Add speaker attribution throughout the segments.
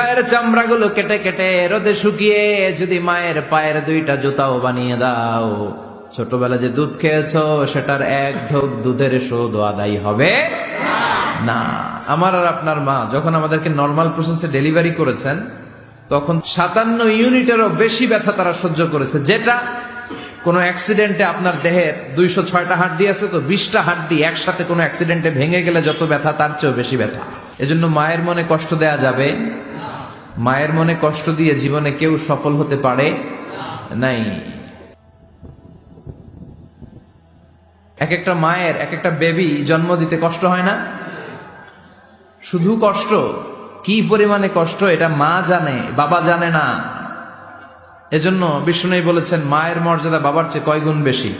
Speaker 1: গায়ের চামড়াগুলো কেটে কেটে রোদে শুকিয়ে যদি মায়ের পায়ের দুইটা জুতাও বানিয়ে দাও, ছোটবেলা যে দুধ খেয়েছো সেটার এক ঢোক দুধের শোধ আদায় হবে না। আমার আর আপনার মা যখন আমাদেরকে নর্মাল প্রসেসে ডেলিভারি করেছেন তখন 57 ইউনিটেরও বেশি ব্যথা তারা সহ্য করেছে, যেটা কোনো অ্যাক্সিডেন্টে আপনার দেহের 206টা হাড্ডি আছে তো 20টা হাড্ডি একসাথে কোনো অ্যাক্সিডেন্টে ভেঙে গেলে যত ব্যথা তার চেয়েও বেশি ব্যথা। এজন্য মায়ের মনে কষ্ট দেয়া যাবে? মায়ের মনে কষ্ট দিয়ে জীবনে কেউ সফল হতে পারে নাই। এক একটা মায়ের এক একটা বেবি জন্ম দিতে কষ্ট হয় না? শুধু কষ্ট, কি পরিমাণে কষ্ট এটা মা জানে, বাবা জানে না। এজন্য বিষ্ণু বলেছেন মায়ের মর্যাদা বাবার চেয়ে কয় গুণ বেশি।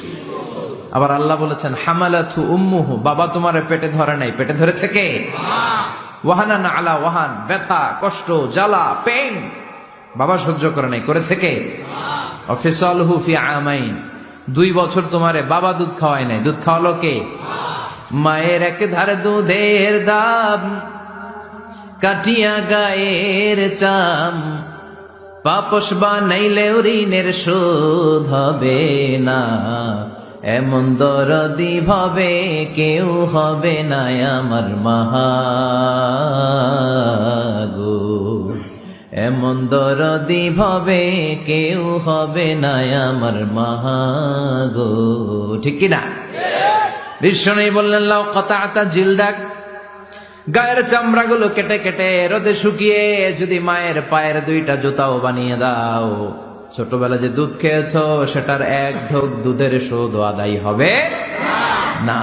Speaker 1: আবার আল্লাহ বলেছেন হামালাতু উম্মুহু, বাবা তোমারে পেটে ধরে নাই, পেটে ধরেছে কে? ওয়াহানান আলা ওয়াহান, ব্যথা কষ্ট জ্বালা পেইন বাবা সহ্য করে নাই, করেছে কে? অফিসালহু ফি আমাইন, 2 বছর তোমারে বাবা দুধ খাওয়ায় নাই, দুধ খাওয়ালো কে? মায়ের এক ধারে দুধের দাম কাটিয়া গায়ের চাম, পাপস বানাইলে ঋণের শোধ হবে না, এমন দরদি ভাবে কেউ হবে না আমার মাগো, এমন দরদি ভাবে কেউ হবে না আমার মাগো। ঠিক কিনা? বিষ্ণু বললেন লাউ কাতাতা জিলদাক, গায়ের চামড়াগুলো কেটে কেটে রোদে শুকিয়ে যদি মায়ের পায়ের দুইটা জুতাও বানিয়ে দাও, ছোটবেলা যে দুধ খেয়েছো সেটার এক ঢোক দুধের শোধ আদায় হবে না।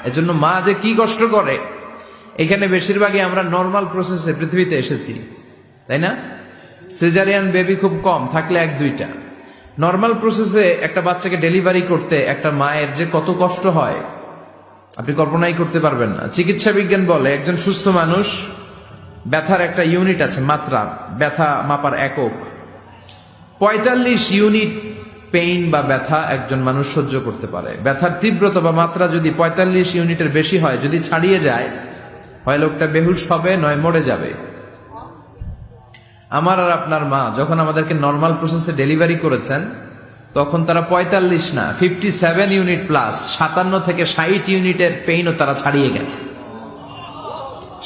Speaker 1: এজন্য মা যে কি কষ্ট করে, এখানে বেশিরভাগই আমরা নর্মাল প্রসেসে পৃথিবীতে এসেছি, তাই না? সিজারিয়ান বেবি খুব কম, থাকলে 1-2টা। নর্মাল প্রসেসে একটা বাচ্চাকে ডেলিভারি করতে একটা মায়ের যে কত কষ্ট হয় আপনি কল্পনাই করতে পারবেন না। চিকিৎসা বিজ্ঞান বলে একজন সুস্থ মানুষ ব্যথার একটা ইউনিট আছে, মাত্রা, ব্যথা মাপার একক। 45 ইউনিট পেইন বা ব্যথা একজন মানুষ সহ্য করতে পারে। ব্যথার তীব্রতা বা মাত্রা যদি 45 ইউনিটের বেশি হয়, যদি ছাড়িয়ে যায়, হয় লোকটা বেহুশ হবে নয় মরে যাবে। আমার আর আপনার মা যখন আমাদেরকে নর্মাল প্রসেসে ডেলিভারি করেছেন তখন তারা 45 না 57 ইউনিট প্লাস 57 থেকে 60 ইউনিটের পেইনও তারা ছাড়িয়ে গেছে।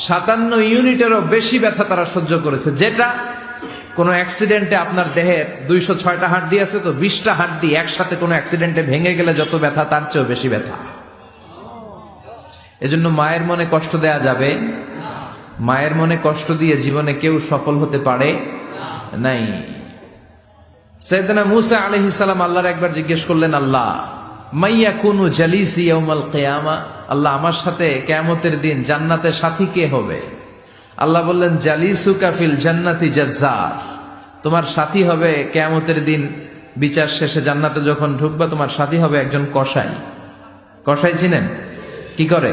Speaker 1: 57 ইউনিটেরও বেশি ব্যথা তারা সহ্য করেছে, যেটা কোনো অ্যাক্সিডেন্টে আপনার দেহের 206টা হাড্ডি আছে তো 20টা হাড্ডি একসাথে কোনো অ্যাক্সিডেন্টে ভেঙে গেলে যত ব্যথা তার চেয়েও বেশি ব্যথা। এজন্য মায়ের মনে কষ্ট দেয়া যাবে? মায়ের মনে কষ্ট দিয়ে জীবনে কেউ সফল হতে পারে নাই। সাইয়েদনা মূসা আলাইহিস সালাম আল্লাহর একবার জিজ্ঞেস করলেন, আল্লাহ মাইয়াকুনু জালিসি ইয়াউমাল কিয়ামা, আল্লাহ আমার সাথে কিয়ামতের দিন জান্নাতে সাথী কে হবে? আল্লাহ বললেন জালিসুকা ফিল জান্নাতি জাজ্জার, তোমার সাথী হবে কিয়ামতের দিন বিচার শেষে জান্নাতে যখন ঢুকবা তোমার সাথী হবে একজন কসাই। কসাই চিনেন? কি করে?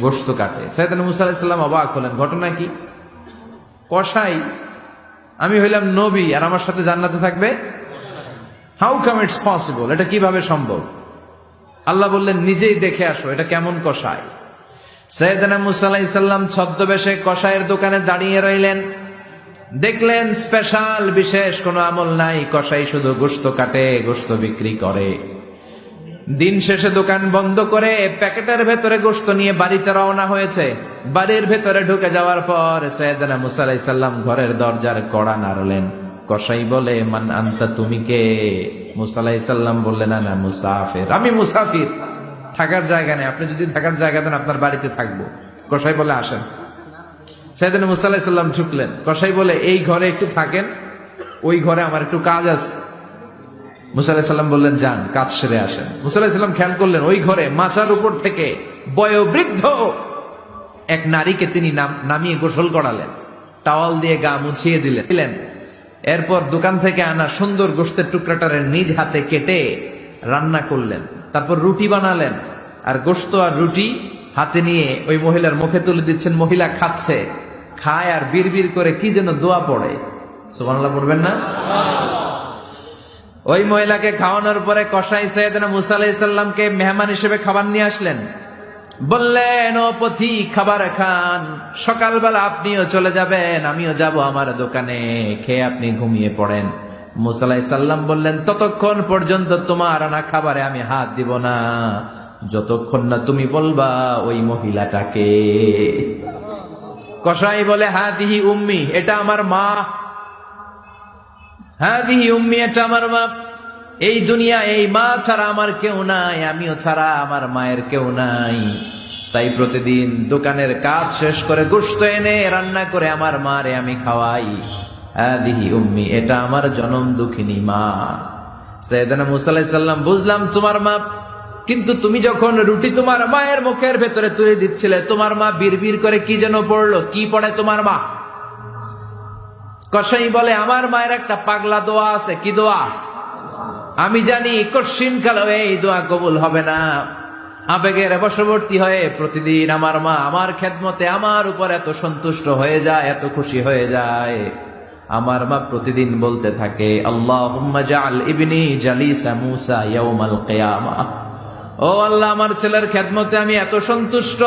Speaker 1: গোশত কাটে। সাইয়েদনা মূসা আলাইহিস সালাম অবাক হলেন, ঘটনা কি? কসাই? আমি হইলাম নবী আর আমার সাথে জান্নাতে থাকবে? হাউ কাম ইটস পসিবল, এটা কিভাবে সম্ভব? আল্লাহ বললেন নিজেই দেখে আসো এটা কেমন কসাই। সাইয়েদনা মূসা আলাইহিস সালাম ছদ্মবেশে কসাইয়ের দোকানে দাঁড়িয়ে রইলেন। দেখলেন স্পেশাল বিশেষ কোনো আমল নাই, কসাই শুধু গোশত কাটে, গোশত বিক্রি করে। দিন শেষে দোকান বন্ধ করে প্যাকেটের ভেতরে গোশত নিয়ে বাড়িতে রওনা হয়েছে। বাড়ির ভেতরে ঢুকে যাওয়ার পর সাইয়েদনা মূসা আলাইহিস সালাম ঘরের দরজার কড়া নাড়লেন। কসাই বলে মান আনতা, তুমি কে? মূসা আলাইহিস সালাম বললেন আনা মুসাফির, আমি মুসাফির, থাকার জায়গা নেই, আপনি যদি থাকার জায়গা দেন আপনার বাড়িতে থাকবো। কসাই বলে আসেন। সাইয়েদনা মূসা আলাইহিস সালাম ঢুকলেন। কসাই বলে এই ঘরে একটু থাকেন, ওই ঘরে আমার একটু কাজ আছে। মূসা আলাইহিস সালাম বললেন যান, কাজ সেরে আসেন। মূসা আলাইহিস সালাম খেয়াল করলেন ওই ঘরে মাচার উপর থেকে বয়োবৃদ্ধ এক নারীকে তিনি নামিয়ে গোসল করালেন, টাওয়াল দিয়ে গা মুছিয়ে দিলেন। এরপর দোকান থেকে আনা সুন্দর গোশতের টুকরাটারে নিজ হাতে কেটে রান্না করলেন। তারপর রুটি বানালেন আর গোশত আর রুটি হাতে নিয়ে ওই মহিলার মুখে তুলে দিচ্ছেন। মহিলা খাচ্ছে, খায় আর বিড়বিড় করে কি যেন দোয়া পড়ে। সুবহানাল্লাহ পড়বেন না? ওই মহিলাকে খাওয়ানোর পরে কসাই সাইয়েদনা মূসা আলাইহিস সালামকে মেহমান হিসেবে খাবার নিয়ে আসলেন। বললেন, ও পথিক, খাবার খান, সকালবেলা আপনিও চলে যাবেন, আমিও যাব আমার দোকানে, খেয়ে আপনি ঘুমিয়ে পড়েন। মুসা আলাইহিস সালাম বললেন, ততক্ষণ পর্যন্ত তোমার আনা খাবারে আমি হাত দিব না, যতক্ষণ না তুমি বলবা ওই মহিলাটাকে। কসাই বলে, হাদিহি উম্মি, এটা আমার মা। হাদিহি উম্মি, এটা আমার মা। এই দুনিয়া, এই মা ছাড়া আমার কেউ নাই, আমিও ছাড়া আমার মায়ের কেউ নাই। তাই প্রতিদিন দোকানের কাজ শেষ করে গোশত এনে রান্না করে আমার মারে আমি খাওয়াই। হাদিহি উম্মি, এটা আমার জনম দুঃখিনী মা। সাইয়েদনা মুসা আলাইহিস সালাম, বুঝলাম তোমার মা, কিন্তু তুমি যখন রুটি তোমার মায়ের মুখের ভেতরে তুলে দিচ্ছিলে, তোমার মা বিড়বিড় করে কি যেন পড়লো, কি পড়ে তোমার মা? কসাই বলে, আমার মায়ের একটা পাগলা দোয়া আছে। কি দোয়া? আমি জানি কঠিন কালো এই দোয়া কবুল হবে না। আবেগের বশবর্তী হয়ে প্রতিদিন আমার মা আমার খেদমতে আমার উপর এত সন্তুষ্ট হয়ে যায়, এত খুশি হয়ে যায়। আমার মা প্রতিদিন বলতে থাকে, আল্লাহুম্মা জাআল ইবনি জালিসা মূসা ইয়াউমাল কিয়ামাহ। ও আল্লাহ, আমার ছেলের খেদমতে আমি এত সন্তুষ্ট,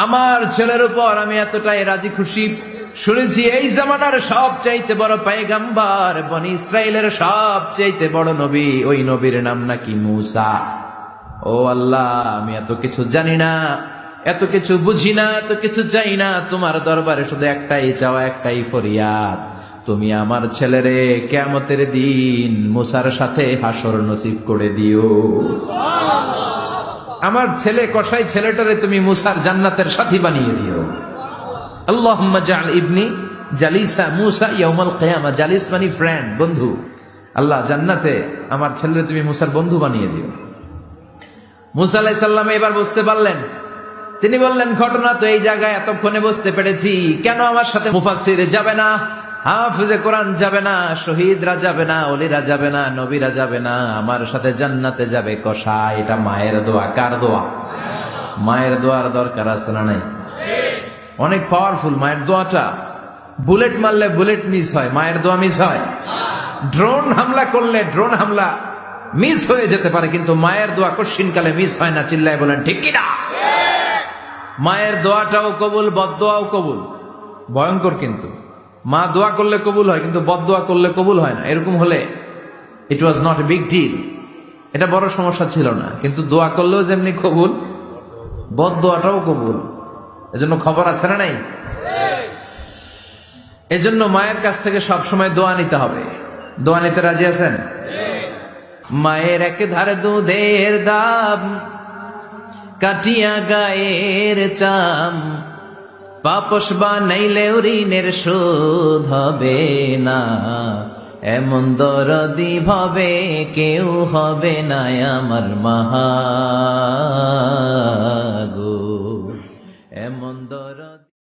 Speaker 1: আমার ছেলের উপর আমি এতটাই রাজি খুশি। শুনেছি এই জামানার সবচাইতে বড় পয়গম্বর, বনি ইসরাইলের সবচাইতে বড় নবী, ওই নবীর নাম নাকি মূসা। ও আল্লাহ, আমি এত কিছু জানি না, এত কিছু বুঝি না, এত কিছু চাই না, তোমার দরবারে শুধু একটাই চাওয়া, একটাই ফরিয়াদ, তুমি আমার ছেলেরে কিয়ামতের দিন মূসার সাথে হাসর নসিব করে দিও। আমার ছেলে কসাই ছেলেটারে তুমি মূসার জান্নাতের সাথী বানিয়ে দিও। আল্লাহুম্মা জাআল ইবনি জালিসা মূসা ইয়াউমাল কিয়ামাহ। জালিস মানে ফ্রেন্ড, বন্ধু। আল্লাহ, জান্নাতে আমার ছেলেরে তুমি মূসার বন্ধু বানিয়ে দিও। মূসা আলাইহিস সালাম এবার বুঝতে পারলেন। তিনি বললেন, ঘটনা তো এই জায়গায় এতক্ষণে বুঝতে পেরেছি, কেন আমার সাথে মুফাসসির যাবে না, হাফেজে কোরআন যাবে না, শহীদরা যাবে না, ওলিরা যাবে না, নবীরা যাবে না, আমার সাথে জান্নাতে যাবে কসাই। এটা মায়ের দোয়া। কার দোয়া? মায়ের দোয়ার দরকার আছে না নাই? অনেক পাওয়ারফুল মায়ের দোয়াটা। বুলেট মারলে বুলেট মিস হয়, মায়ের দোয়া মিস হয়? ড্রোন হামলা করলে ড্রোন হামলা মিস হয়ে যেতে পারে, কিন্তু মায়ের দোয়া কঠিনকালে মিস হয় না। চিল্লায় বলেন ঠিক কিনা? মায়ের দোয়াটাও কবুল, বদদোয়াও কবুল। ভয়ঙ্কর কিন্তু। মা দোয়া করলে কবুল হয়, কিন্তু বদদোয়া করলে কবুল হয় না। এরকম হলে it was not a big deal, এটা বড় সমস্যা ছিল না। কিন্তু দোয়া করলেও যেমনি কবুল, বদদোয়াটাও কবুল। এজন্য খবর আছে না নাই? এজন্য মায়ের কাছ থেকে সবসময় দোয়া নিতে হবে। দোয়া নিতে রাজি আছেন? মায়ের এক ধারে দুধের দাম, কাটিয়া গায়ের চাম, পাপস বানাইলেও ঋণের শোধ হবে না, এমন দরদি ভাবে কেউ হবে না আমার মা।